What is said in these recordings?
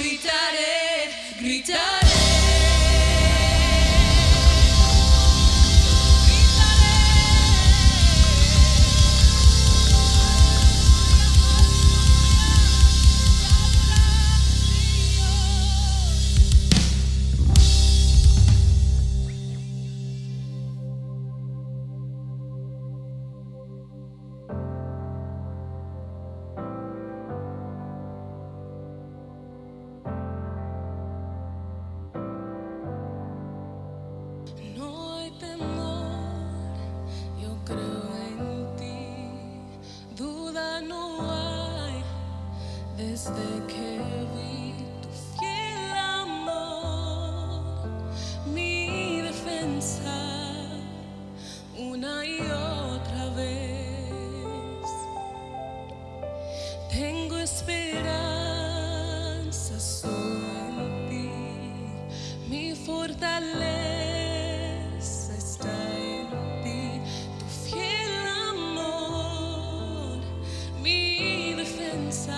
gritaré, gritaré. No hay temor, yo creo en ti. Duda no hay desde que vi tu fiel amor. Mi defensa una y otra vez. Tengo esperanza solo en ti. Mi fortaleza está en ti. Tu fiel amor, mi defensa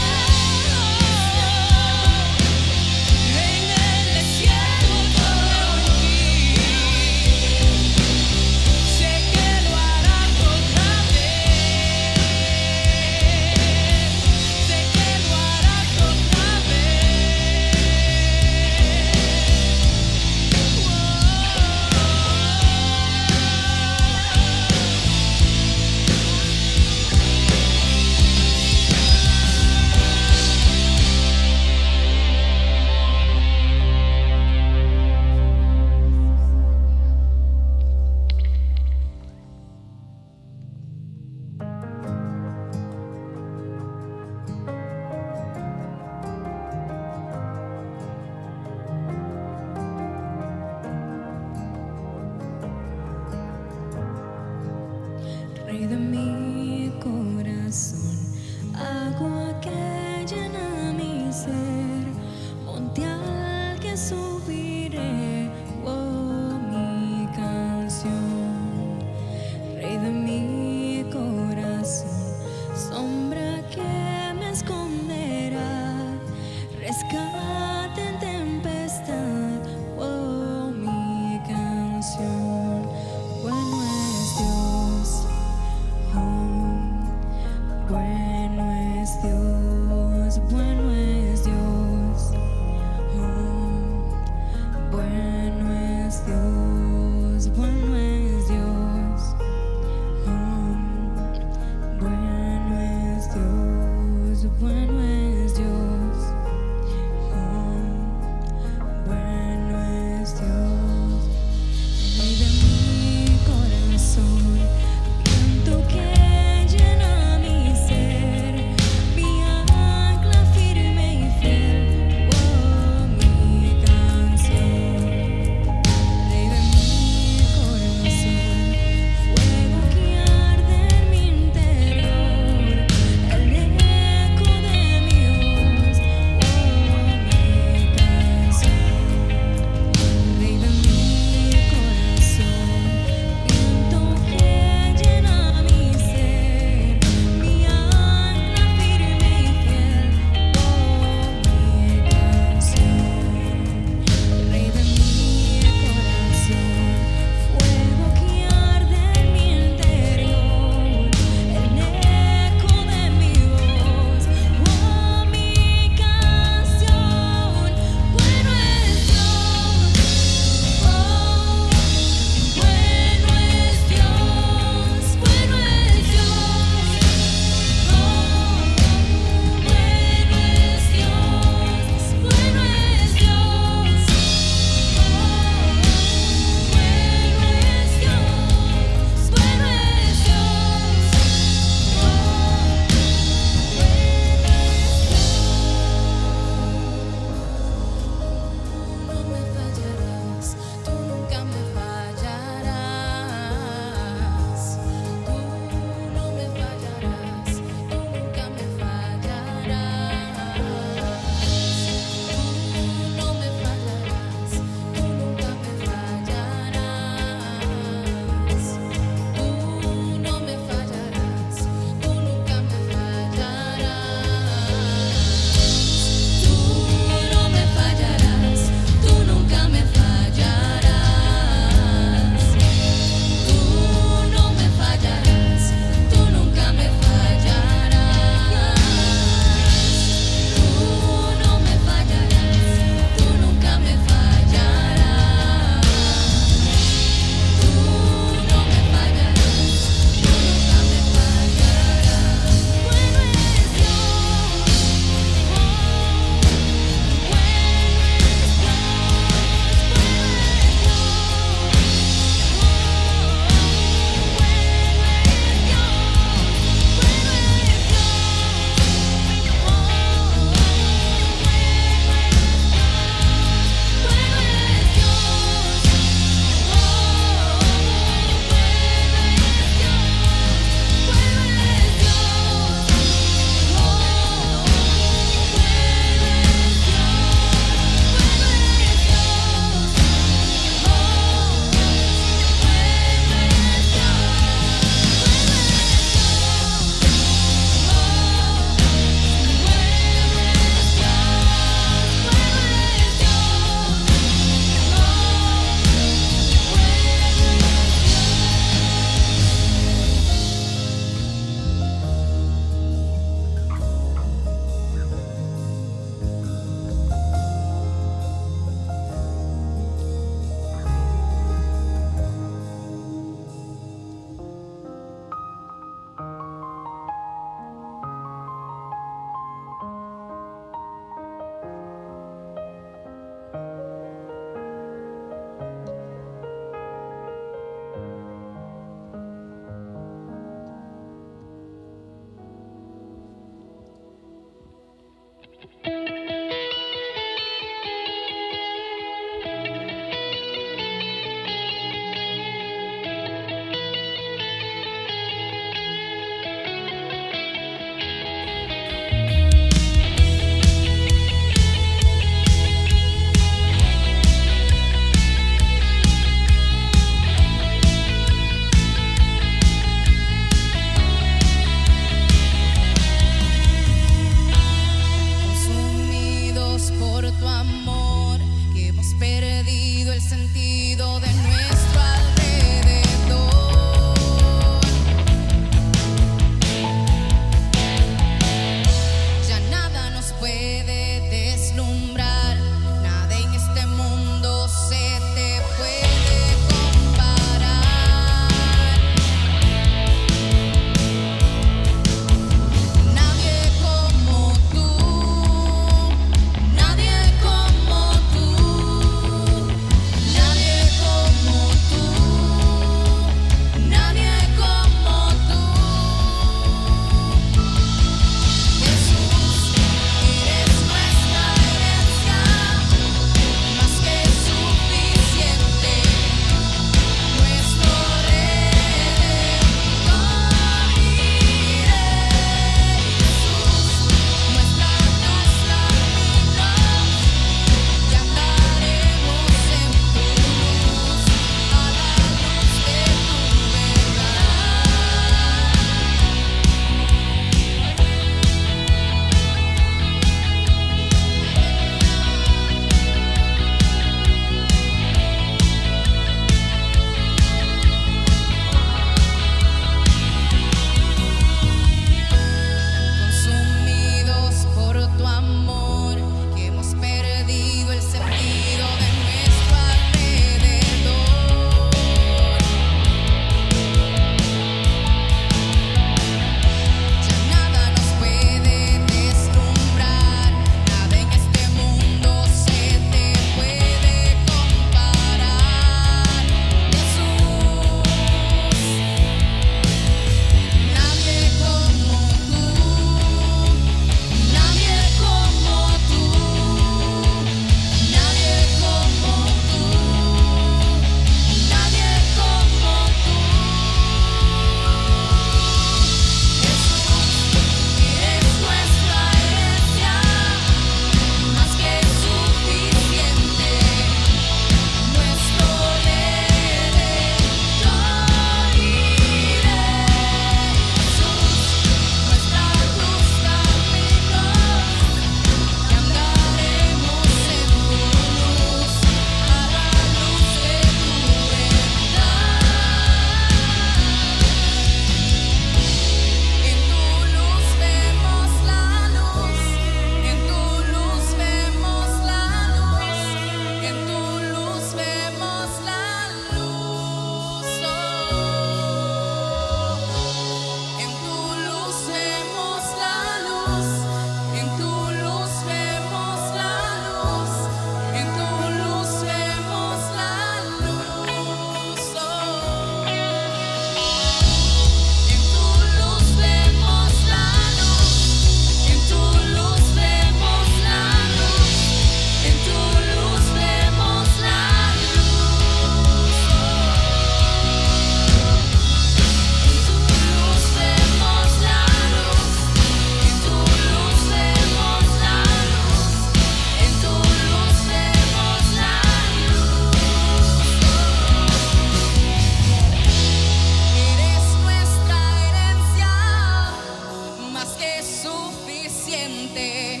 suficiente,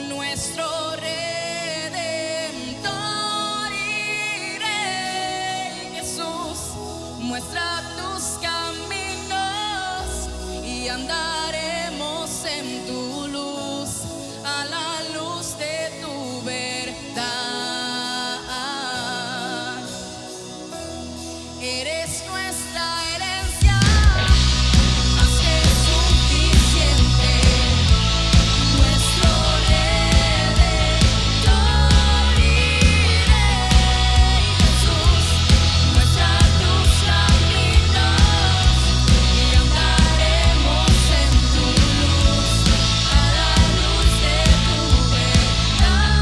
nuestro Redentor y Rey. Jesús, muestra tus caminos y andaremos en tu luz, a la luz de tu verdad. Eres nuestra herencia, más que suficiente, nuestro Redentor y Rey. Jesús, muestra tus caminos y andaremos en tu luz, a la luz de tu verdad.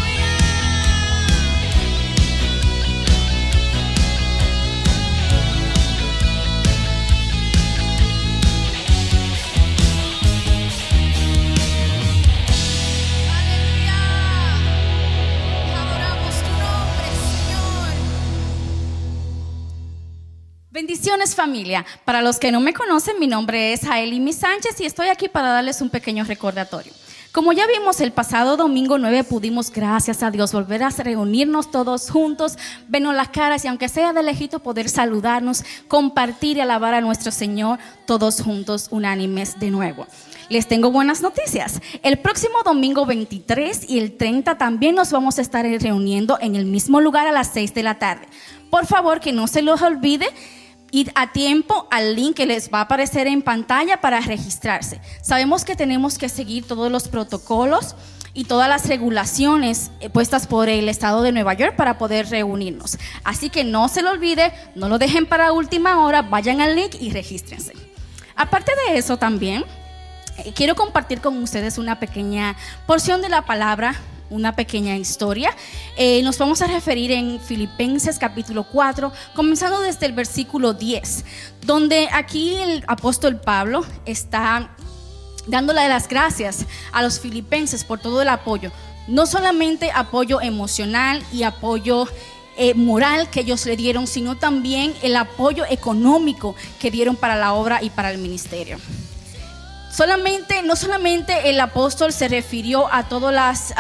Aleluya. Adoramos tu nombre, Señor. Bendiciones, familia. Para los que no me conocen, mi nombre es Jaelimi Sánchez y estoy aquí para darles un pequeño recordatorio. Como ya vimos el pasado domingo 9, pudimos, gracias a Dios, volver a reunirnos todos juntos, vernos las caras y aunque sea de lejito poder saludarnos, compartir y alabar a nuestro Señor todos juntos, unánimes de nuevo. Les tengo buenas noticias. El próximo domingo 23 y el 30 también nos vamos a estar reuniendo en el mismo lugar a las 6 de la tarde. Por favor, que no se los olvide ir a tiempo al link que les va a aparecer en pantalla para registrarse. Sabemos que tenemos que seguir todos los protocolos y todas las regulaciones puestas por el estado de Nueva York para poder reunirnos. Así que no se lo olvide, no lo dejen para última hora, vayan al link y regístrense. Aparte de eso también, quiero compartir con ustedes una pequeña porción de la palabra, una pequeña historia. Nos vamos a referir en Filipenses capítulo 4, comenzando desde el versículo 10, donde aquí el apóstol Pablo está dándole las gracias a los filipenses por todo el apoyo, no solamente apoyo emocional y apoyo moral que ellos le dieron, sino también el apoyo económico que dieron para la obra y para el ministerio. No solamente el apóstol se refirió a todas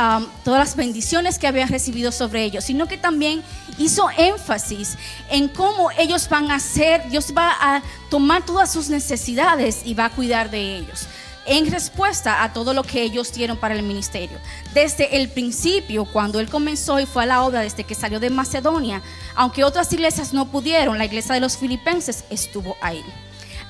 las bendiciones que habían recibido sobre ellos, sino que también hizo énfasis en cómo ellos van a hacer, Dios va a tomar todas sus necesidades y va a cuidar de ellos, en respuesta a todo lo que ellos dieron para el ministerio. Desde el principio, cuando él comenzó y fue a la obra, desde que salió de Macedonia, aunque otras iglesias no pudieron, la iglesia de los filipenses estuvo ahí.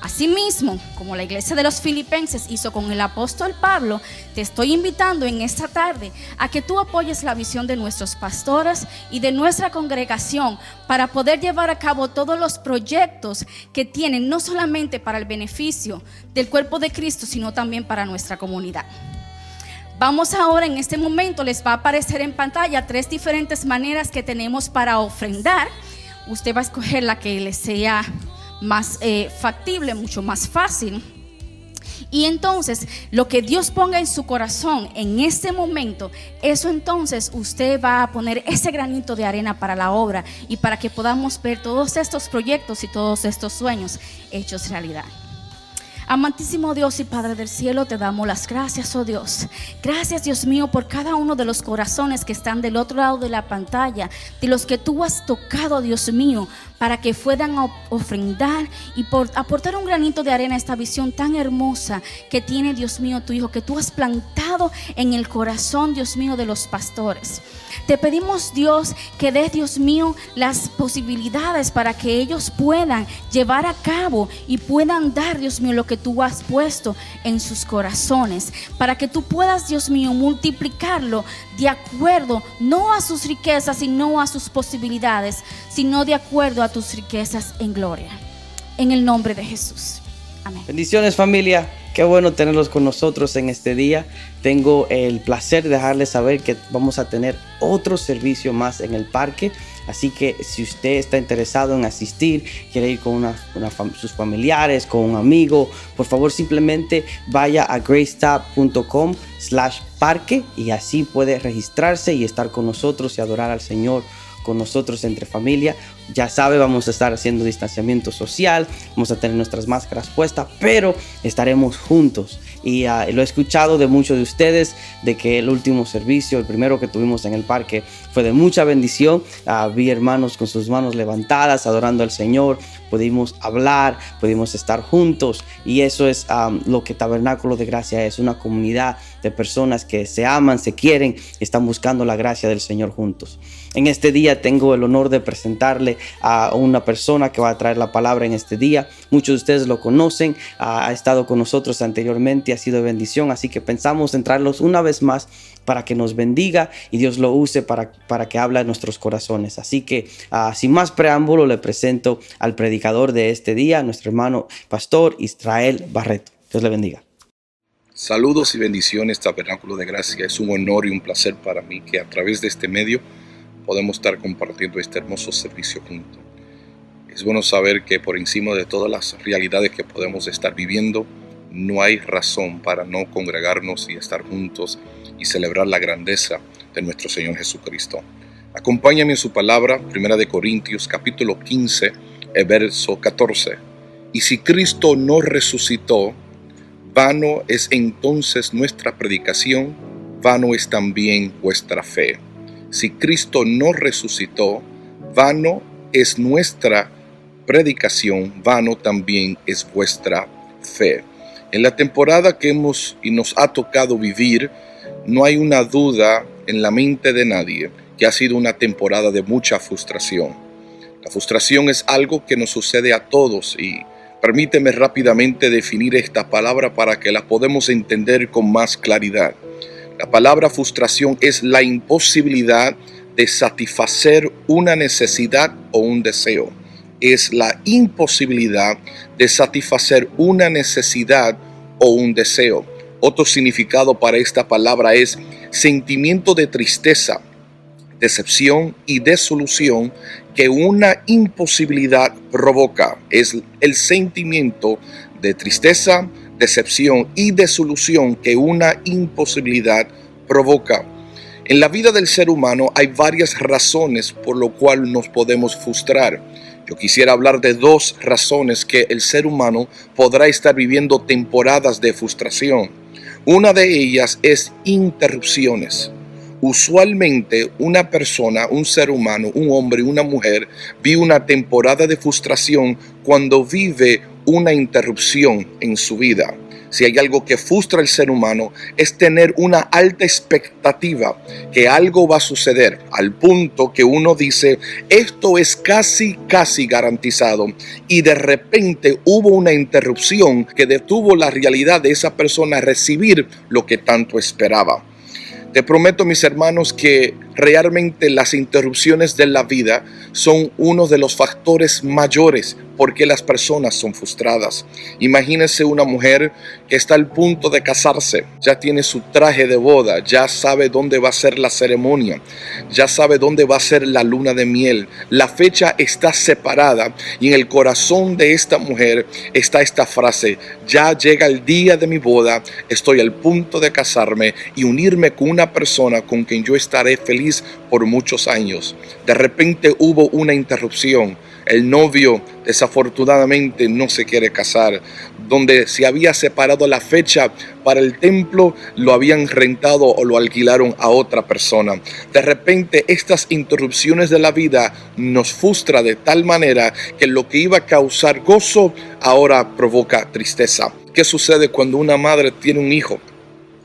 Asimismo, como la iglesia de los filipenses hizo con el apóstol Pablo, te estoy invitando en esta tarde a que tú apoyes la visión de nuestros pastores y de nuestra congregación para poder llevar a cabo todos los proyectos que tienen, no solamente para el beneficio del cuerpo de Cristo, sino también para nuestra comunidad. Vamos ahora, en este momento les va a aparecer en pantalla 3 diferentes maneras que tenemos para ofrendar. Usted va a escoger la que le sea más factible, mucho más fácil. Y entonces lo que Dios ponga en su corazón en este momento, eso entonces usted va a poner ese granito de arena para la obra y para que podamos ver todos estos proyectos y todos estos sueños hechos realidad. Amantísimo Dios y Padre del cielo, te damos las gracias, oh Dios. Gracias, Dios mío, por cada uno de los corazones que están del otro lado de la pantalla, de los que tú has tocado, Dios mío, para que puedan ofrendar y por aportar un granito de arena a esta visión tan hermosa que tiene, Dios mío, tu Hijo, que tú has plantado en el corazón, Dios mío, de los pastores. Te pedimos, Dios, que des, Dios mío, las posibilidades para que ellos puedan llevar a cabo y puedan dar, Dios mío, lo que tú has puesto en sus corazones, para que tú puedas, Dios mío, multiplicarlo de acuerdo no a sus riquezas y no a sus posibilidades, sino de acuerdo a tus riquezas en gloria. En el nombre de Jesús. Amén. Bendiciones, familia. Qué bueno tenerlos con nosotros en este día. Tengo el placer de dejarles saber que vamos a tener otro servicio más en el parque. Así que si usted está interesado en asistir, quiere ir con sus familiares, con un amigo, por favor simplemente vaya a gracetop.com/parque y así puede registrarse y estar con nosotros y adorar al Señor con nosotros entre familia. Ya sabe, vamos a estar haciendo distanciamiento social, vamos a tener nuestras máscaras puestas, pero estaremos juntos. Y lo he escuchado de muchos de ustedes, de que el último servicio, el primero que tuvimos en el parque, fue de mucha bendición. Vi hermanos con sus manos levantadas, adorando al Señor. Pudimos hablar, pudimos estar juntos. Y eso es lo que Tabernáculo de Gracia es, una comunidad de personas que se aman, se quieren, están buscando la gracia del Señor juntos. En este día tengo el honor de presentarle a una persona que va a traer la palabra en este día. Muchos de ustedes lo conocen, ha estado con nosotros anteriormente, ha sido de bendición, así que pensamos en traerlos una vez más para que nos bendiga y Dios lo use para que hable a nuestros corazones. Así que sin más preámbulo, le presento al predicador de este día, nuestro hermano pastor Israel Barreto. Dios le bendiga. Saludos y bendiciones, Tabernáculo de Gracia. Es un honor y un placer para mí que a través de este medio podemos estar compartiendo este hermoso servicio juntos. Es bueno saber que por encima de todas las realidades que podemos estar viviendo, no hay razón para no congregarnos y estar juntos y celebrar la grandeza de nuestro Señor Jesucristo. Acompáñame en su palabra, 1 Corintios capítulo 15, verso 14. Y si Cristo no resucitó, vano es entonces nuestra predicación, vano es también vuestra fe. Si Cristo no resucitó, vano es nuestra predicación, vano también es vuestra fe. En la temporada que nos ha tocado vivir, no hay una duda en la mente de nadie que ha sido una temporada de mucha frustración. La frustración es algo que nos sucede a todos y permíteme rápidamente definir esta palabra para que la podamos entender con más claridad. La palabra frustración es la imposibilidad de satisfacer una necesidad o un deseo. Es la imposibilidad de satisfacer una necesidad o un deseo. Otro significado para esta palabra es sentimiento de tristeza, decepción y desolución que una imposibilidad provoca. Es el sentimiento de tristeza, decepción y desolución que una imposibilidad provoca. En la vida del ser humano hay varias razones por lo cual nos podemos frustrar. Yo quisiera hablar de dos razones que el ser humano podrá estar viviendo temporadas de frustración. Una de ellas es interrupciones. Usualmente una persona, un ser humano, un hombre, una mujer, vive una temporada de frustración cuando vive una interrupción en su vida. Si hay algo que frustra al ser humano es tener una alta expectativa que algo va a suceder, al punto que uno dice, esto es casi garantizado, y de repente hubo una interrupción que detuvo la realidad de esa persona a recibir lo que tanto esperaba. Te prometo, mis hermanos, que realmente las interrupciones de la vida son uno de los factores mayores porque las personas son frustradas. Imagínense una mujer que está al punto de casarse, ya tiene su traje de boda, ya sabe dónde va a ser la ceremonia, ya sabe dónde va a ser la luna de miel. La fecha está separada y en el corazón de esta mujer está esta frase: ya llega el día de mi boda, estoy al punto de casarme y unirme con una persona con quien yo estaré feliz por muchos años. De repente hubo una interrupción. El novio desafortunadamente no se quiere casar. Donde se había separado la fecha para el templo, lo habían rentado o lo alquilaron a otra persona. De repente estas interrupciones de la vida nos frustra de tal manera que lo que iba a causar gozo ahora provoca tristeza. ¿Qué sucede cuando una madre tiene un hijo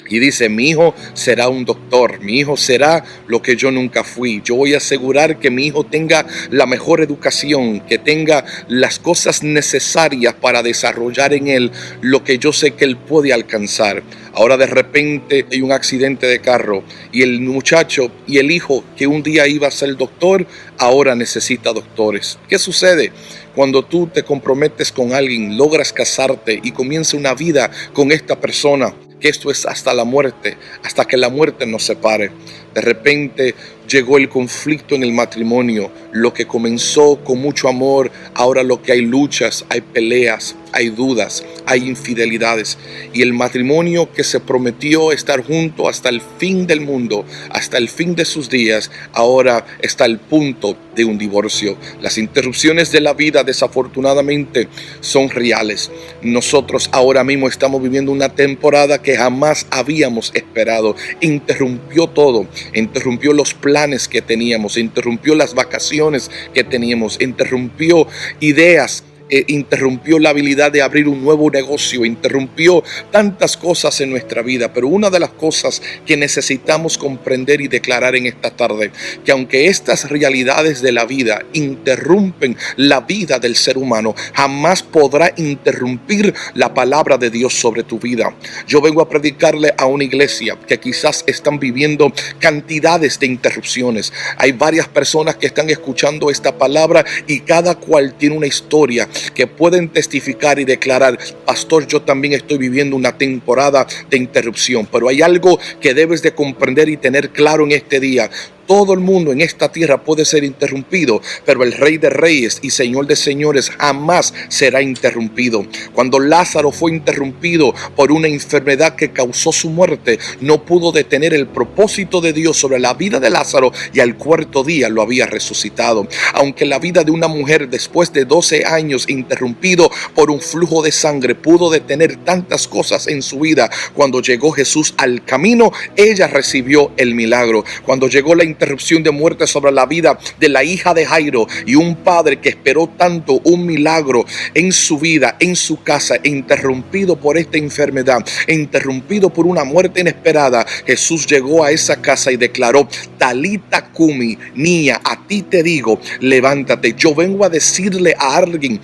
y dice: mi hijo será un doctor, mi hijo será lo que yo nunca fui? Yo voy a asegurar que mi hijo tenga la mejor educación, que tenga las cosas necesarias para desarrollar en él lo que yo sé que él puede alcanzar. Ahora de repente hay un accidente de carro y el muchacho y el hijo que un día iba a ser doctor, ahora necesita doctores. ¿Qué sucede? Cuando tú te comprometes con alguien, logras casarte y comienza una vida con esta persona, que esto es hasta la muerte, hasta que la muerte nos separe. De repente llegó el conflicto en el matrimonio. Lo que comenzó con mucho amor, ahora lo que hay luchas, hay peleas, hay dudas, hay infidelidades. Y el matrimonio que se prometió estar junto hasta el fin del mundo, hasta el fin de sus días, ahora está al punto de un divorcio. Las interrupciones de la vida, desafortunadamente, son reales. Nosotros ahora mismo estamos viviendo una temporada que jamás habíamos esperado. Interrumpió todo, interrumpió los planes que teníamos, interrumpió las vacaciones que teníamos, interrumpió ideas, interrumpió la habilidad de abrir un nuevo negocio, interrumpió tantas cosas en nuestra vida. Pero una de las cosas que necesitamos comprender y declarar en esta tarde, que aunque estas realidades de la vida interrumpen la vida del ser humano, jamás podrá interrumpir la palabra de Dios sobre tu vida. Yo vengo a predicarle a una iglesia que quizás están viviendo cantidades de interrupciones. Hay varias personas que están escuchando esta palabra y cada cual tiene una historia que pueden testificar y declarar: pastor, yo también estoy viviendo una temporada de interrupción. Pero hay algo que debes de comprender y tener claro en este día. Todo el mundo en esta tierra puede ser interrumpido, pero el Rey de Reyes y Señor de Señores jamás será interrumpido. Cuando Lázaro fue interrumpido por una enfermedad que causó su muerte, no pudo detener el propósito de Dios sobre la vida de Lázaro, y al cuarto día lo había resucitado. Aunque la vida de una mujer después de 12 años interrumpido por un flujo de sangre pudo detener tantas cosas en su vida, cuando llegó Jesús al camino, ella recibió el milagro. Cuando llegó la interrupción de muerte sobre la vida de la hija de Jairo, y un padre que esperó tanto un milagro en su vida, en su casa, interrumpido por esta enfermedad, interrumpido por una muerte inesperada, Jesús llegó a esa casa y declaró: Talita cumi, niña, a ti te digo, levántate. Yo vengo a decirle a alguien,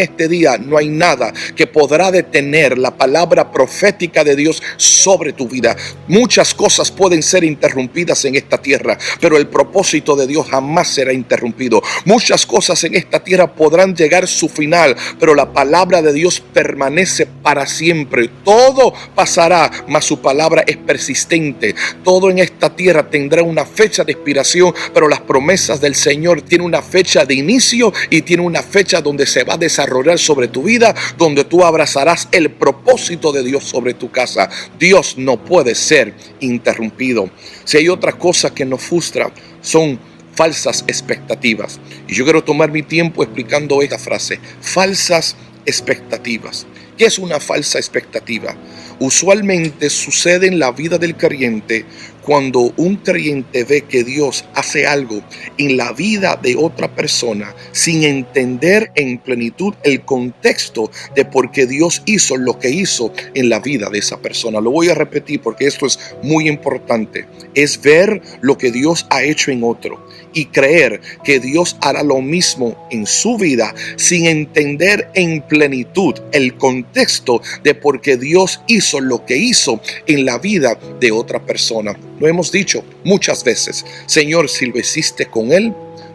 este día, no hay nada que podrá detener la palabra profética de Dios sobre tu vida. Muchas cosas pueden ser interrumpidas en esta tierra, pero el propósito de Dios jamás será interrumpido. Muchas cosas en esta tierra podrán llegar a su final, pero la palabra de Dios permanece para siempre. Todo pasará, mas su palabra es persistente. Todo en esta tierra tendrá una fecha de expiración, pero las promesas del Señor tienen una fecha de inicio y tiene una fecha donde se va a desarrollar sobre tu vida, donde tú abrazarás el propósito de Dios sobre tu casa. Dios no puede ser interrumpido. Si hay otra cosa que nos frustra, son falsas expectativas. Y yo quiero tomar mi tiempo explicando esta frase: falsas expectativas. ¿Qué es una falsa expectativa? Usualmente sucede en la vida del creyente cuando un creyente ve que Dios hace algo en la vida de otra persona sin entender en plenitud el contexto de por qué Dios hizo lo que hizo en la vida de esa persona. Lo voy a repetir porque esto es muy importante. Es ver lo que Dios ha hecho en otro y creer que Dios hará lo mismo en su vida sin entender en plenitud el contexto de por qué Dios hizo lo que hizo en la vida de otra persona. Lo hemos dicho muchas veces: Señor, si lo hiciste con él,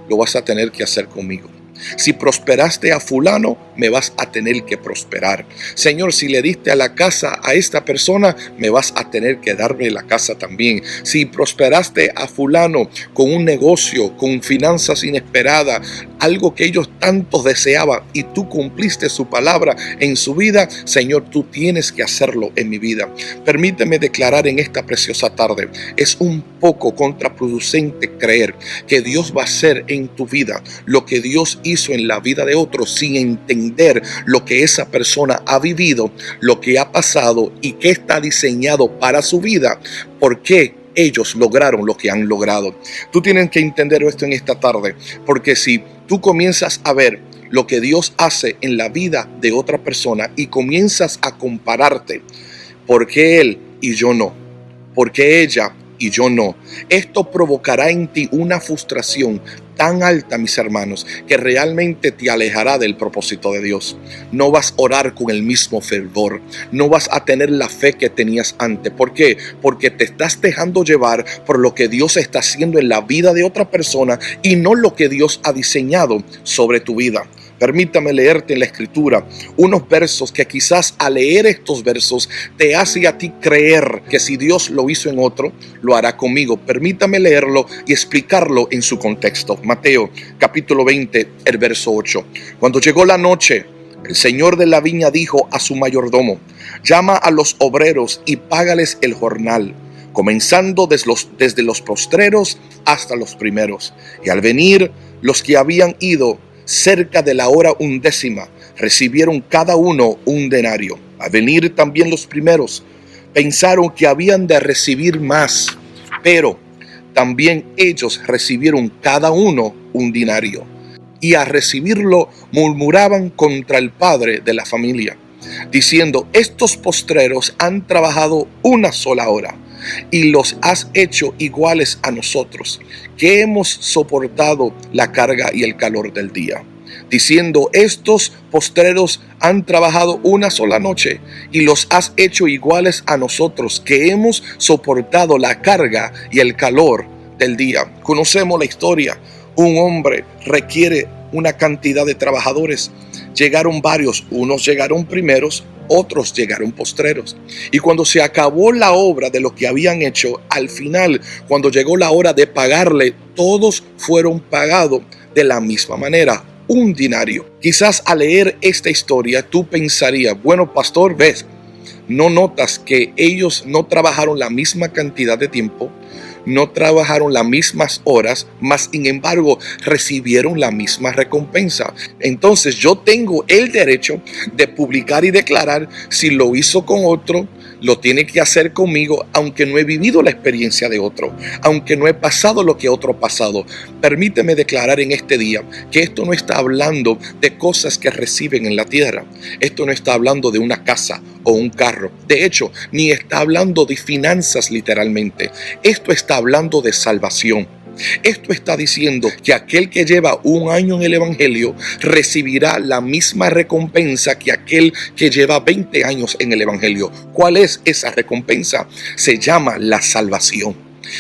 lo vas a tener que hacer conmigo. Si prosperaste a fulano, me vas a tener que prosperar. Señor, si le diste a la casa a esta persona, me vas a tener que darme la casa también. Si prosperaste a fulano con un negocio, con finanzas inesperadas, algo que ellos tanto deseaban, y tú cumpliste su palabra en su vida, Señor, tú tienes que hacerlo en mi vida. Permíteme declarar en esta preciosa tarde: es un poco contraproducente creer que Dios va a hacer en tu vida lo que Dios hizo en la vida de otros sin entender lo que esa persona ha vivido, lo que ha pasado y qué está diseñado para su vida. ¿Por qué ellos lograron lo que han logrado? Tú tienes que entender esto en esta tarde, porque si tú comienzas a ver lo que Dios hace en la vida de otra persona y comienzas a compararte, ¿por qué él y yo no? ¿Por qué ella y yo no? Esto provocará en ti una frustración tan alta, mis hermanos, que realmente te alejará del propósito de Dios. No vas a orar con el mismo fervor, no vas a tener la fe que tenías antes. ¿Por qué? Porque te estás dejando llevar por lo que Dios está haciendo en la vida de otra persona y no lo que Dios ha diseñado sobre tu vida. Permítame leerte en la Escritura unos versos que quizás al leer estos versos te hace a ti creer que si Dios lo hizo en otro, lo hará conmigo. Permítame leerlo y explicarlo en su contexto. Mateo capítulo 20, el verso 8. Cuando llegó la noche, el señor de la viña dijo a su mayordomo: llama a los obreros y págales el jornal, comenzando desde los postreros hasta los primeros. Y al venir los que habían ido cerca de la hora 11, recibieron cada uno un denario. Al venir también los primeros, pensaron que habían de recibir más, pero también ellos recibieron cada uno un denario. Y al recibirlo murmuraban contra el padre de la familia, diciendo: estos postreros han trabajado una sola hora, y los has hecho iguales a nosotros, que hemos soportado la carga y el calor del día. Diciendo: estos postreros han trabajado una sola noche, y los has hecho iguales a nosotros, que hemos soportado la carga y el calor del día. Conocemos la historia. Un hombre requiere una cantidad de trabajadores. Llegaron varios, unos llegaron primeros, otros llegaron postreros. Y cuando se acabó la obra de lo que habían hecho, al final, cuando llegó la hora de pagarle, todos fueron pagados de la misma manera, un denario. Quizás al leer esta historia tú pensarías: bueno, pastor, ¿ves? ¿No notas que ellos no trabajaron la misma cantidad de tiempo? No trabajaron las mismas horas, mas sin embargo recibieron la misma recompensa. Entonces yo tengo el derecho de publicar y declarar: si lo hizo con otro, lo tiene que hacer conmigo, aunque no he vivido la experiencia de otro, aunque no he pasado lo que otro ha pasado. Permíteme declarar en este día que esto no está hablando de cosas que reciben en la tierra. Esto no está hablando de una casa o un carro. De hecho, ni está hablando de finanzas literalmente. Esto está hablando de salvación. Esto está diciendo que aquel que lleva un año en el Evangelio recibirá la misma recompensa que aquel que lleva 20 años en el Evangelio. ¿Cuál es esa recompensa? Se llama la salvación.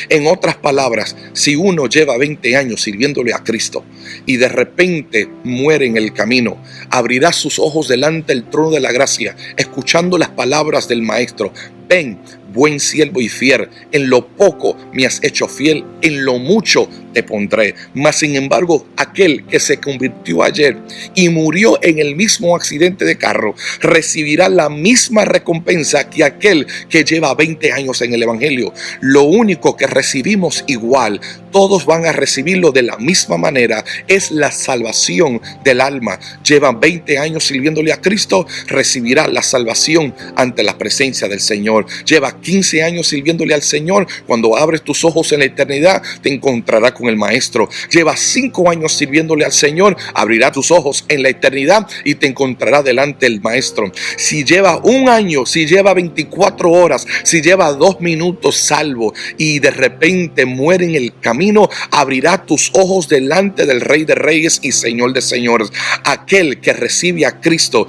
En otras palabras, si uno lleva 20 años sirviéndole a Cristo y de repente muere en el camino, abrirá sus ojos delante del trono de la gracia, escuchando las palabras del Maestro: ven, buen siervo y fiel, en lo poco me has hecho fiel, en lo mucho te pondré. Mas sin embargo, aquel que se convirtió ayer y murió en el mismo accidente de carro, recibirá la misma recompensa que aquel que lleva 20 años en el Evangelio. Lo único que recibimos igual, todos van a recibirlo de la misma manera, es la salvación del alma. Llevan 20 años sirviéndole a Cristo, recibirá la salvación ante la presencia del Señor. Lleva 15 años sirviéndole al Señor, cuando abres tus ojos en la eternidad te encontrará con el Maestro. Lleva 5 años sirviéndole al Señor, abrirá tus ojos en la eternidad y te encontrará delante del Maestro. Si lleva un año, si lleva 24 horas, si lleva 2 minutos salvo y de repente muere en el camino, abrirá tus ojos delante del Rey de Reyes y Señor de Señores. Aquel que recibe a Cristo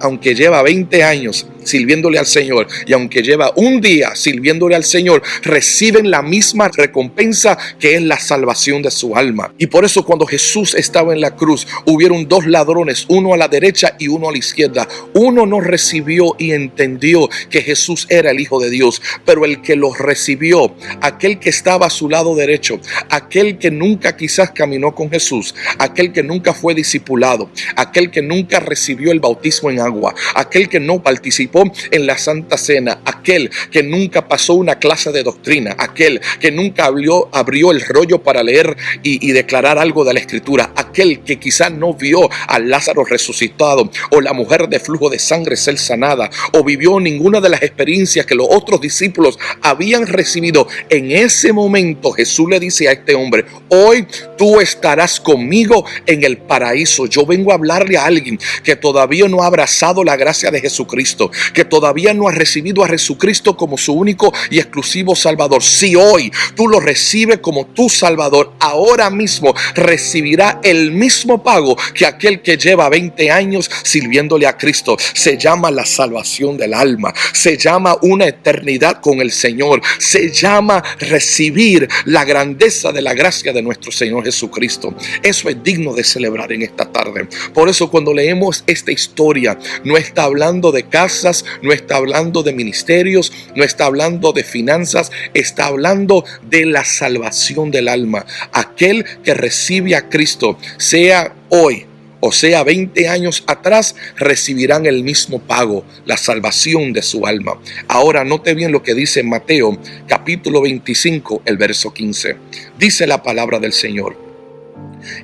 aunque lleva 20 años sirviéndole al Señor y aunque lleva un día sirviéndole al Señor, reciben la misma recompensa, que es la salvación de su alma. Y por eso cuando Jesús estaba en la cruz, hubieron 2 ladrones, uno a la derecha y uno a la izquierda. Uno no recibió y entendió que Jesús era el Hijo de Dios, pero el que los recibió, aquel que estaba a su lado derecho, aquel que nunca quizás caminó con Jesús, aquel que nunca fue discipulado, aquel que nunca recibió el bautismo en agua, aquel que no participó en la Santa Cena, aquel que nunca pasó una clase de doctrina, aquel que nunca abrió el rollo para leer y declarar algo de la Escritura, aquel que quizás no vio a Lázaro resucitado o la mujer de flujo de sangre ser sanada o vivió ninguna de las experiencias que los otros discípulos habían recibido. En ese momento Jesús le dice a este hombre: hoy tú estarás conmigo en el paraíso. Yo vengo a hablarle a alguien que todavía no ha abrazado la gracia de Jesucristo, que todavía no ha recibido a Jesucristo como su único y exclusivo Salvador, si hoy tú lo recibes como tu Salvador, ahora mismo recibirá el mismo pago que aquel que lleva 20 años sirviéndole a Cristo. Se llama la salvación del alma, se llama una eternidad con el Señor, se llama recibir la grandeza de la gracia de nuestro Señor Jesucristo. Eso es digno de celebrar en esta tarde. Por eso cuando leemos esta historia, no está hablando de casas, no está hablando de ministerios, no está hablando de finanzas, está hablando de la salvación del alma. Aquel que recibe a Cristo, sea hoy o sea 20 años atrás, recibirán el mismo pago, la salvación de su alma. Ahora note bien lo que dice Mateo capítulo 25, el verso 15. Dice la palabra del Señor: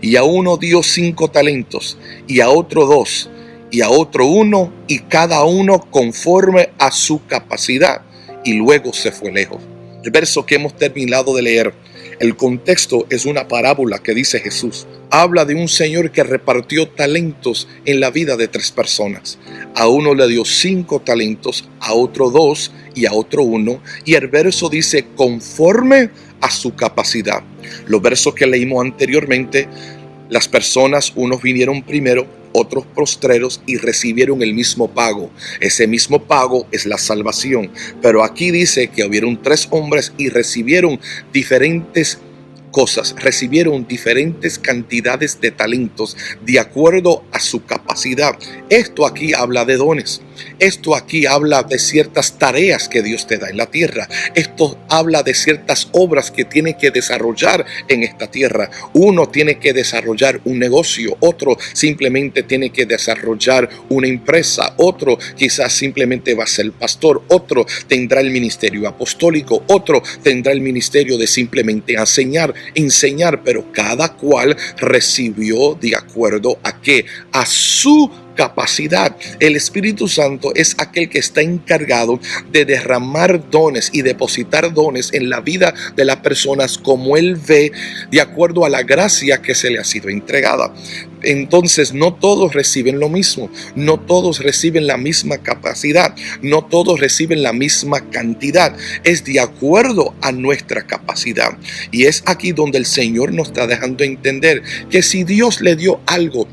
y a uno dio 5 talentos, y a otro 2, y a otro 1, y cada uno conforme a su capacidad. Y luego se fue lejos. El verso que hemos terminado de leer, el contexto es una parábola que dice Jesús. Habla de un señor que repartió talentos en la vida de 3 personas. A uno le dio 5 talentos, a otro 2 y a otro 1. Y el verso dice conforme a su capacidad. Los versos que leímos anteriormente, las personas, unos vinieron primero, otros postreros, y recibieron el mismo pago. Ese mismo pago es la salvación. Pero aquí dice que hubieron 3 hombres y recibieron diferentes cosas, recibieron diferentes cantidades de talentos de acuerdo a su capacidad. Esto aquí habla de dones. Esto aquí habla de ciertas tareas que Dios te da en la tierra. Esto habla de ciertas obras que tiene que desarrollar en esta tierra. Uno tiene que desarrollar un negocio, otro simplemente tiene que desarrollar una empresa, otro quizás simplemente va a ser pastor, otro tendrá el ministerio apostólico, otro tendrá el ministerio de simplemente enseñar, pero cada cual recibió de acuerdo a qué, a su capacidad. El Espíritu Santo es aquel que está encargado de derramar dones y depositar dones en la vida de las personas como Él ve, de acuerdo a la gracia que se le ha sido entregada. Entonces no todos reciben lo mismo, no todos reciben la misma capacidad, no todos reciben la misma cantidad. Es de acuerdo a nuestra capacidad. Y es aquí donde el Señor nos está dejando entender que si Dios le dio algo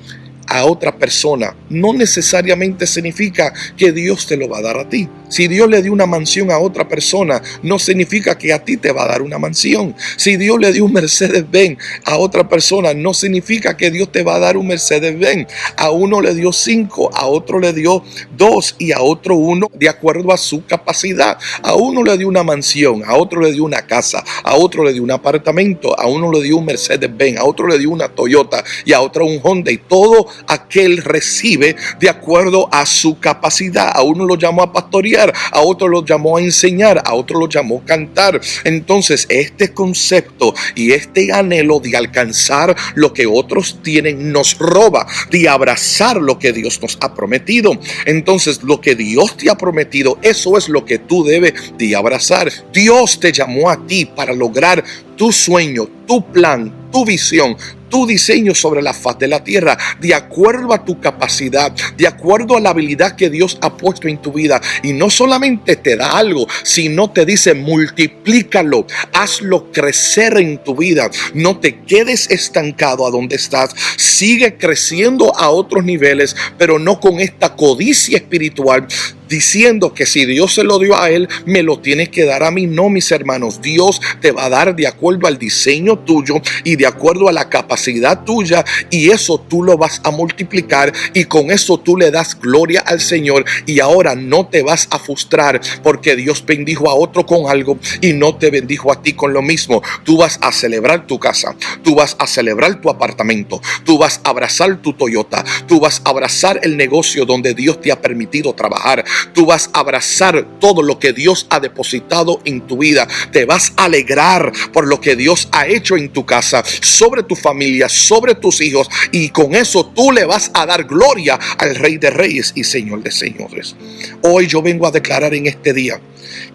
a otra persona, no necesariamente significa que Dios te lo va a dar a ti. Si Dios le dio una mansión a otra persona, no significa que a ti te va a dar una mansión. Si Dios le dio un Mercedes-Benz a otra persona, no significa que Dios te va a dar un Mercedes-Benz. A uno le dio 5, a otro le dio 2 y a otro 1 de acuerdo a su capacidad. A uno le dio una mansión, a otro le dio una casa, a otro le dio un apartamento, a uno le dio un Mercedes-Benz, a otro le dio una Toyota y a otro un Honda. Y todo aquel recibe de acuerdo a su capacidad. A uno lo llamó a pastorear, a otro lo llamó a enseñar, a otro lo llamó a cantar. Entonces este concepto y este anhelo de alcanzar lo que otros tienen nos roba de abrazar lo que Dios nos ha prometido. Entonces lo que Dios te ha prometido, eso es lo que tú debes de abrazar. Dios te llamó a ti para lograr tu sueño, tu plan, tu visión, tu diseño sobre la faz de la tierra, de acuerdo a tu capacidad, de acuerdo a la habilidad que Dios ha puesto en tu vida. Y no solamente te da algo, sino te dice multiplícalo, hazlo crecer en tu vida. No te quedes estancado a donde estás, sigue creciendo a otros niveles, pero no con esta codicia espiritual, diciendo que si Dios se lo dio a él, me lo tiene que dar a mí. No, mis hermanos, Dios te va a dar de acuerdo al diseño tuyo y de acuerdo a la capacidad tuya, y eso tú lo vas a multiplicar y con eso tú le das gloria al Señor. Y ahora no te vas a frustrar porque Dios bendijo a otro con algo y no te bendijo a ti con lo mismo. Tú vas a celebrar tu casa, tú vas a celebrar tu apartamento, tú vas a abrazar tu Toyota, tú vas a abrazar el negocio donde Dios te ha permitido trabajar. Tú vas a abrazar todo lo que Dios ha depositado en tu vida. Te vas a alegrar por lo que Dios ha hecho en tu casa, sobre tu familia, sobre tus hijos. Y con eso tú le vas a dar gloria al Rey de Reyes y Señor de Señores. Hoy yo vengo a declarar en este día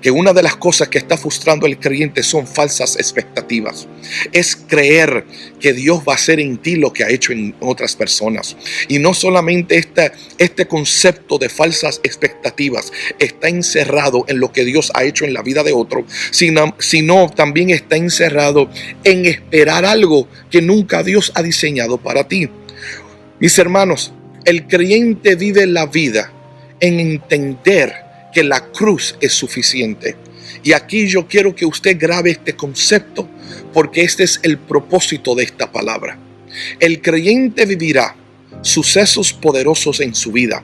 que una de las cosas que está frustrando al creyente son falsas expectativas. Es creer que Dios va a hacer en ti lo que ha hecho en otras personas. Y no solamente este concepto de falsas expectativas negativas está encerrado en lo que Dios ha hecho en la vida de otro, sino también está encerrado en esperar algo que nunca Dios ha diseñado para ti. Mis hermanos, el creyente vive la vida en entender que la cruz es suficiente. Y aquí yo quiero que usted grabe este concepto, porque este es el propósito de esta palabra. El creyente vivirá sucesos poderosos en su vida,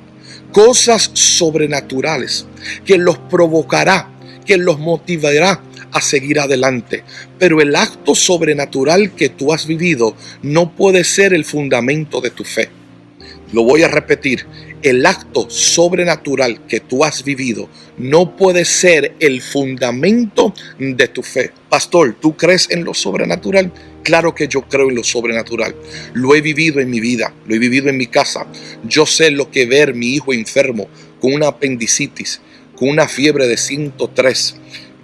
cosas sobrenaturales que los provocará, que los motivará a seguir adelante. Pero el acto sobrenatural que tú has vivido no puede ser el fundamento de tu fe. Lo voy a repetir. El acto sobrenatural que tú has vivido no puede ser el fundamento de tu fe. Pastor, ¿tú crees en lo sobrenatural? Claro que yo creo en lo sobrenatural. Lo he vivido en mi vida, lo he vivido en mi casa. Yo sé lo que ver mi hijo enfermo con una apendicitis, con una fiebre de 103.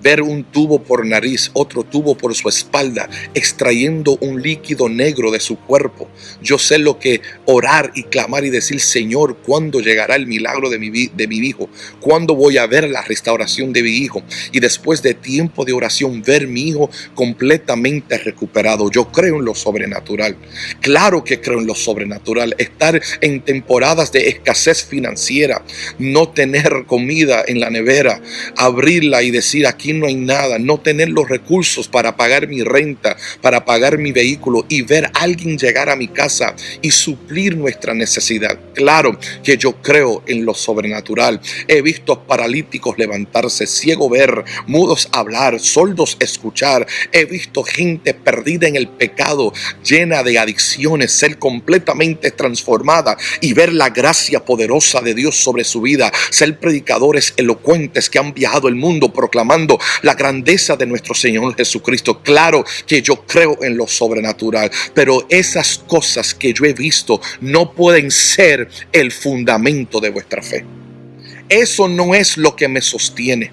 Ver un tubo por nariz, otro tubo por su espalda, extrayendo un líquido negro de su cuerpo. Yo sé lo que orar y clamar y decir: Señor, ¿cuándo llegará el milagro de mi hijo? ¿Cuándo voy a ver la restauración de mi hijo? Y después de tiempo de oración, ver mi hijo completamente recuperado. Yo creo en lo sobrenatural. Claro que creo en lo sobrenatural. Estar en temporadas de escasez financiera, no tener comida en la nevera, abrirla y decir: aquí no hay nada, no tener los recursos para pagar mi renta, para pagar mi vehículo, y ver a alguien llegar a mi casa y suplir nuestra necesidad. Claro que yo creo en lo sobrenatural. He visto paralíticos levantarse, ciego ver, mudos hablar, sordos escuchar. He visto gente perdida en el pecado, llena de adicciones, ser completamente transformada y ver la gracia poderosa de Dios sobre su vida. Ser predicadores elocuentes que han viajado el mundo proclamando la grandeza de nuestro Señor Jesucristo. Claro que yo creo en lo sobrenatural, pero esas cosas que yo he visto no pueden ser el fundamento de vuestra fe. Eso no es lo que me sostiene.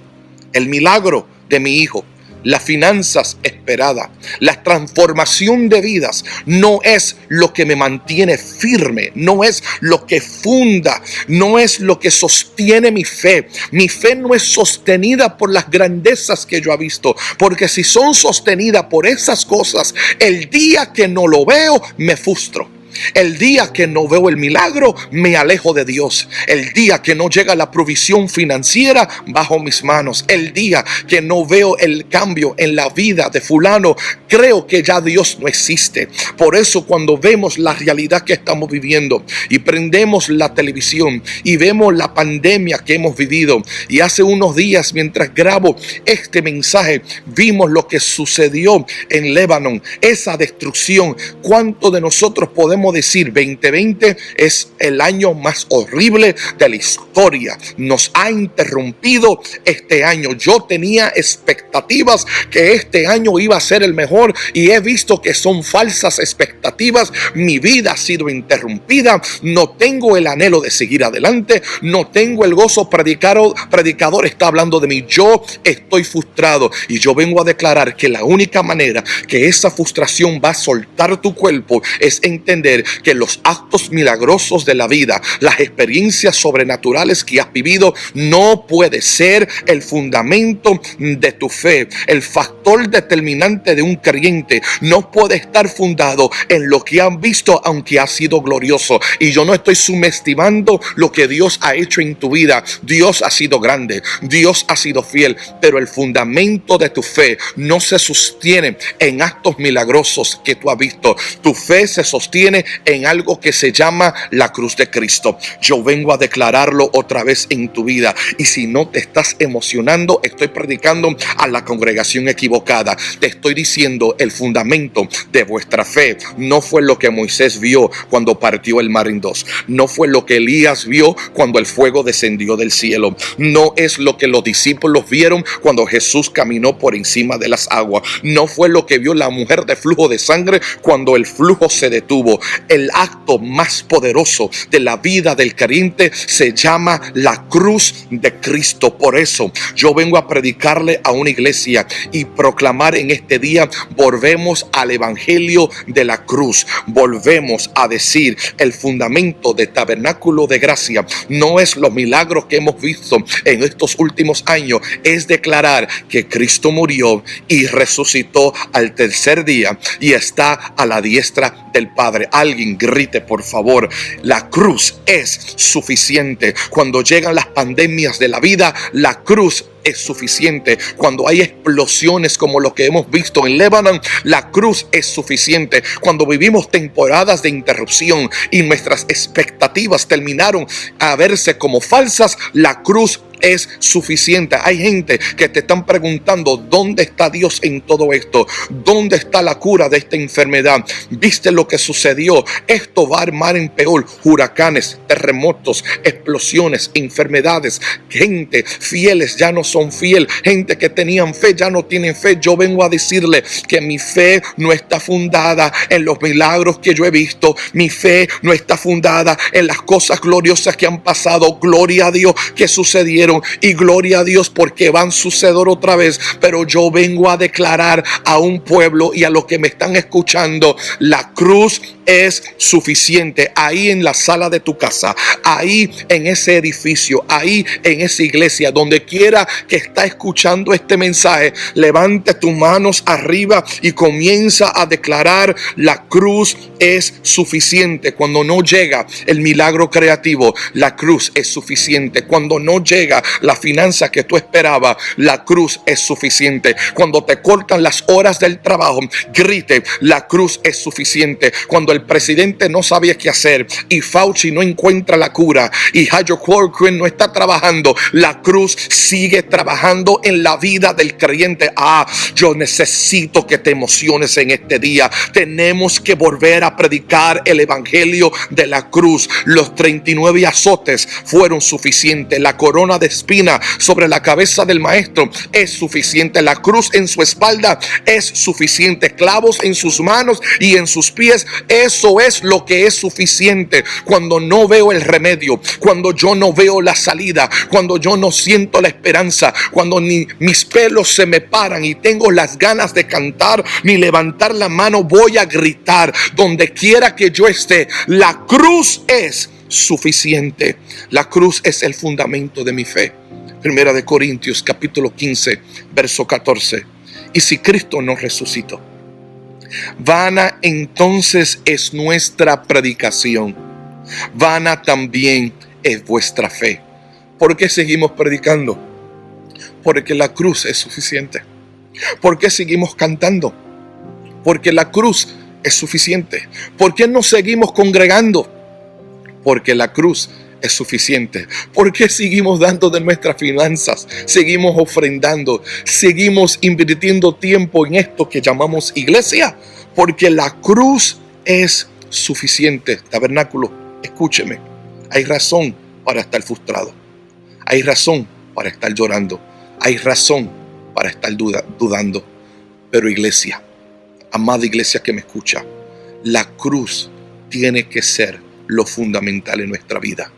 El milagro de mi hijo, las finanzas esperadas, la transformación de vidas no es lo que me mantiene firme, no es lo que funda, no es lo que sostiene mi fe. Mi fe no es sostenida por las grandezas que yo he visto, porque si son sostenidas por esas cosas, el día que no lo veo, me frustro. El día que no veo el milagro, me alejo de Dios. El día que no llega la provisión financiera bajo mis manos, el día que no veo el cambio en la vida de fulano, creo que ya Dios no existe. Por eso cuando vemos la realidad que estamos viviendo y prendemos la televisión y vemos la pandemia que hemos vivido, y hace unos días mientras grabo este mensaje vimos lo que sucedió en Líbano, esa destrucción. ¿Cuánto de nosotros podemos decir 2020 es el año más horrible de la historia? Nos ha interrumpido este año. Yo tenía expectativas que este año iba a ser el mejor y he visto que son falsas expectativas. Mi vida ha sido interrumpida. No tengo el anhelo de seguir adelante. No tengo el gozo. Predicador está hablando de mí. Yo estoy frustrado y yo vengo a declarar que la única manera que esa frustración va a soltar tu cuerpo es entender que los actos milagrosos de la vida, las experiencias sobrenaturales que has vivido, no puede ser el fundamento de tu fe. El factor determinante de un creyente no puede estar fundado en lo que han visto, aunque ha sido glorioso. Y yo no estoy subestimando lo que Dios ha hecho en tu vida. Dios ha sido grande, Dios ha sido fiel, pero el fundamento de tu fe no se sostiene en actos milagrosos que tú has visto. Tu fe se sostiene en algo que se llama la cruz de Cristo. Yo vengo a declararlo otra vez en tu vida, y si no te estás emocionando, estoy predicando a la congregación equivocada. Te estoy diciendo, el fundamento de vuestra fe no fue lo que Moisés vio cuando partió el mar en dos, no fue lo que Elías vio cuando el fuego descendió del cielo, no es lo que los discípulos vieron cuando Jesús caminó por encima de las aguas, no fue lo que vio la mujer de flujo de sangre cuando el flujo se detuvo. el acto más poderoso de la vida del creyente se llama la cruz de Cristo. Por eso yo vengo a predicarle a una iglesia y proclamar en este día: volvemos al evangelio de la cruz. Volvemos a decir: el fundamento de Tabernáculo de Gracia no es los milagros que hemos visto en estos últimos años, es declarar que Cristo murió y resucitó al tercer día y está a la diestra del Padre. Alguien grite, por favor: la cruz es suficiente. Cuando llegan las pandemias de la vida, la cruz es suficiente. Cuando hay explosiones como lo que hemos visto en Líbano, la cruz es suficiente. Cuando vivimos temporadas de interrupción y nuestras expectativas terminaron a verse como falsas, la cruz es suficiente. Hay gente que te están preguntando: ¿dónde está Dios en todo esto? ¿Dónde está la cura de esta enfermedad? ¿Viste lo que sucedió? Esto va a armar en peor. Huracanes, terremotos, explosiones, enfermedades. Gente fieles ya no son fieles. Gente que tenían fe ya no tienen fe. Yo vengo a decirle que mi fe no está fundada en los milagros que yo he visto. Mi fe no está fundada en las cosas gloriosas que han pasado. Gloria a Dios que sucedieron. Y gloria a Dios porque van a suceder otra vez. Pero yo vengo a declarar a un pueblo y a los que me están escuchando: la cruz es suficiente. Ahí en la sala de tu casa, ahí en ese edificio, ahí en esa iglesia, donde quiera que está escuchando este mensaje, levante tus manos arriba y comienza a declarar: la cruz es suficiente. Cuando no llega el milagro creativo, la cruz es suficiente. Cuando no llega la finanza que tú esperabas, la cruz es suficiente. Cuando te cortan las horas del trabajo, grite: la cruz es suficiente. Cuando el presidente no sabe qué hacer y Fauci no encuentra la cura y Hydrochloroquine no está trabajando, la cruz sigue trabajando en la vida del creyente. Yo necesito que te emociones en este día. Tenemos que volver a predicar el evangelio de la cruz. Los 39 azotes fueron suficientes. La corona de espina sobre la cabeza del maestro es suficiente. La cruz en su espalda es suficiente. Clavos en sus manos y en sus pies, eso es lo que es suficiente. Cuando no veo el remedio, cuando yo no veo la salida, cuando yo no siento la esperanza, cuando ni mis pelos se me paran y tengo las ganas de cantar ni levantar la mano, voy a gritar donde quiera que yo esté: la cruz es suficiente. La cruz es el fundamento de mi fe. Primera de Corintios capítulo 15 verso 14. Y si Cristo no resucitó, vana entonces es nuestra predicación, vana también es vuestra fe. ¿Por qué seguimos predicando? Porque la cruz es suficiente. ¿Por qué seguimos cantando? Porque la cruz es suficiente. ¿Por qué nos seguimos congregando? Porque la cruz es suficiente. ¿Por qué seguimos dando de nuestras finanzas? Seguimos ofrendando, seguimos invirtiendo tiempo en esto que llamamos iglesia. Porque la cruz es suficiente. Tabernáculo, escúcheme. Hay razón para estar frustrado. Hay razón para estar llorando. Hay razón para estar dudando. Pero iglesia, amada iglesia que me escucha, la cruz tiene que ser lo fundamental en nuestra vida.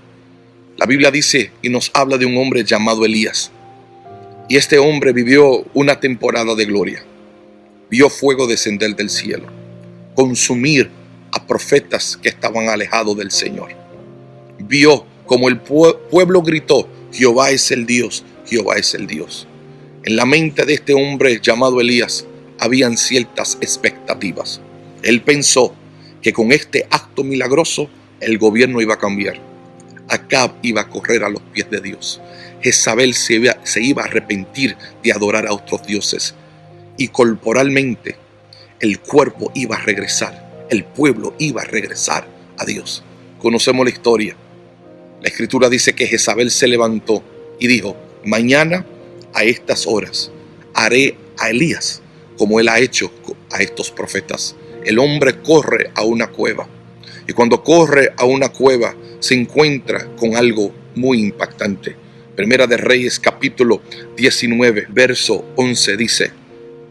La Biblia dice y nos habla de un hombre llamado Elías. Y este hombre vivió una temporada de gloria. Vio fuego descender del cielo, consumir a profetas que estaban alejados del Señor. Vio como el pueblo gritó: Jehová es el Dios, Jehová es el Dios. En la mente de este hombre llamado Elías habían ciertas expectativas. Él pensó que con este acto milagroso el gobierno iba a cambiar. Acab iba a correr a los pies de Dios. Jezabel se iba a arrepentir de adorar a otros dioses. Y corporalmente el cuerpo iba a regresar. El pueblo iba a regresar a Dios. Conocemos la historia. La escritura dice que Jezabel se levantó y dijo: mañana a estas horas haré a Elías como él ha hecho a estos profetas. El hombre corre a una cueva. Y cuando corre a una cueva se encuentra con algo muy impactante. Primera de Reyes capítulo 19 verso 11 dice: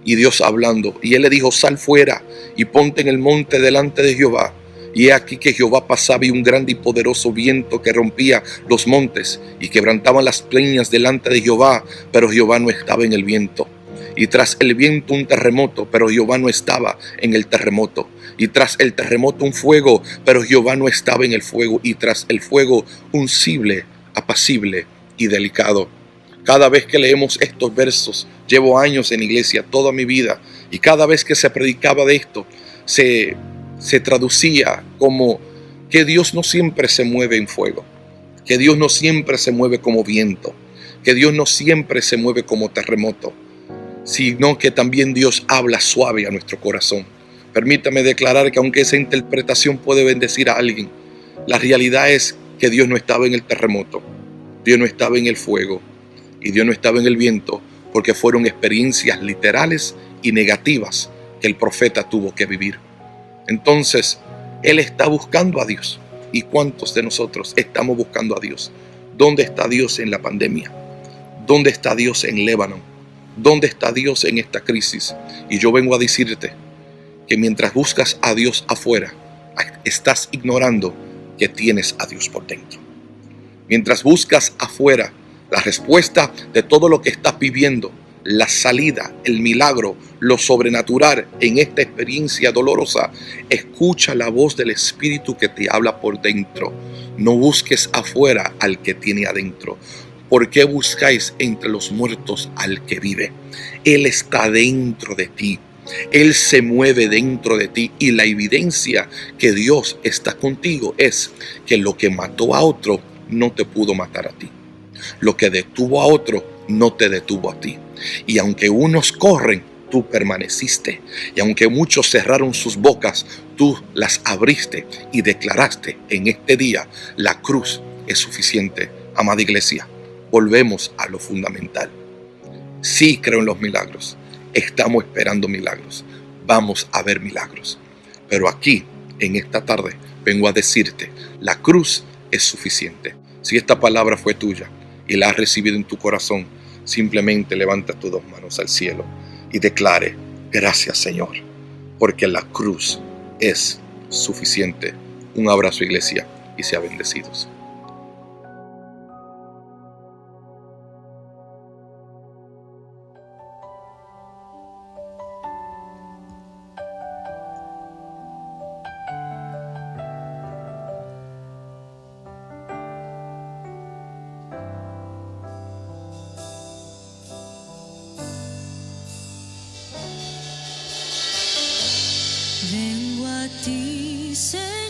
y Dios hablando, y él le dijo: sal fuera y ponte en el monte delante de Jehová. Y he aquí que Jehová pasaba y un grande y poderoso viento que rompía los montes y quebrantaba las peñas delante de Jehová, pero Jehová no estaba en el viento. Y tras el viento un terremoto, pero Jehová no estaba en el terremoto. Y tras el terremoto un fuego, pero Jehová no estaba en el fuego. Y tras el fuego un cible, apacible y delicado. Cada vez que leemos estos versos, llevo años en iglesia, toda mi vida, y cada vez que se predicaba de esto, se traducía como que Dios no siempre se mueve en fuego, que Dios no siempre se mueve como viento, que Dios no siempre se mueve como terremoto, sino que también Dios habla suave a nuestro corazón. Permítame declarar que aunque esa interpretación puede bendecir a alguien, la realidad es que Dios no estaba en el terremoto, Dios no estaba en el fuego y Dios no estaba en el viento, porque fueron experiencias literales y negativas que el profeta tuvo que vivir. Entonces, él está buscando a Dios. ¿Y cuántos de nosotros estamos buscando a Dios? ¿Dónde está Dios en la pandemia? ¿Dónde está Dios en Líbano? ¿Dónde está Dios en esta crisis? Y yo vengo a decirte que mientras buscas a Dios afuera, estás ignorando que tienes a Dios por dentro. Mientras buscas afuera la respuesta de todo lo que estás viviendo, la salida, el milagro, lo sobrenatural en esta experiencia dolorosa, escucha la voz del Espíritu que te habla por dentro. No busques afuera al que tiene adentro. ¿Por qué buscáis entre los muertos al que vive? Él está dentro de ti. Él se mueve dentro de ti, y la evidencia que Dios está contigo es que lo que mató a otro no te pudo matar a ti. Lo que detuvo a otro no te detuvo a ti. Y aunque unos corren, tú permaneciste. Y aunque muchos cerraron sus bocas, tú las abriste y declaraste en este día: la cruz es suficiente. Amada iglesia, volvemos a lo fundamental. Sí creo en los milagros. Estamos esperando milagros. Vamos a ver milagros. Pero aquí, en esta tarde, vengo a decirte: la cruz es suficiente. Si esta palabra fue tuya y la has recibido en tu corazón, simplemente levanta tus dos manos al cielo y declare: gracias, Señor, porque la cruz es suficiente. Un abrazo, iglesia, y sea bendecidos. Vengo a ti, Señor.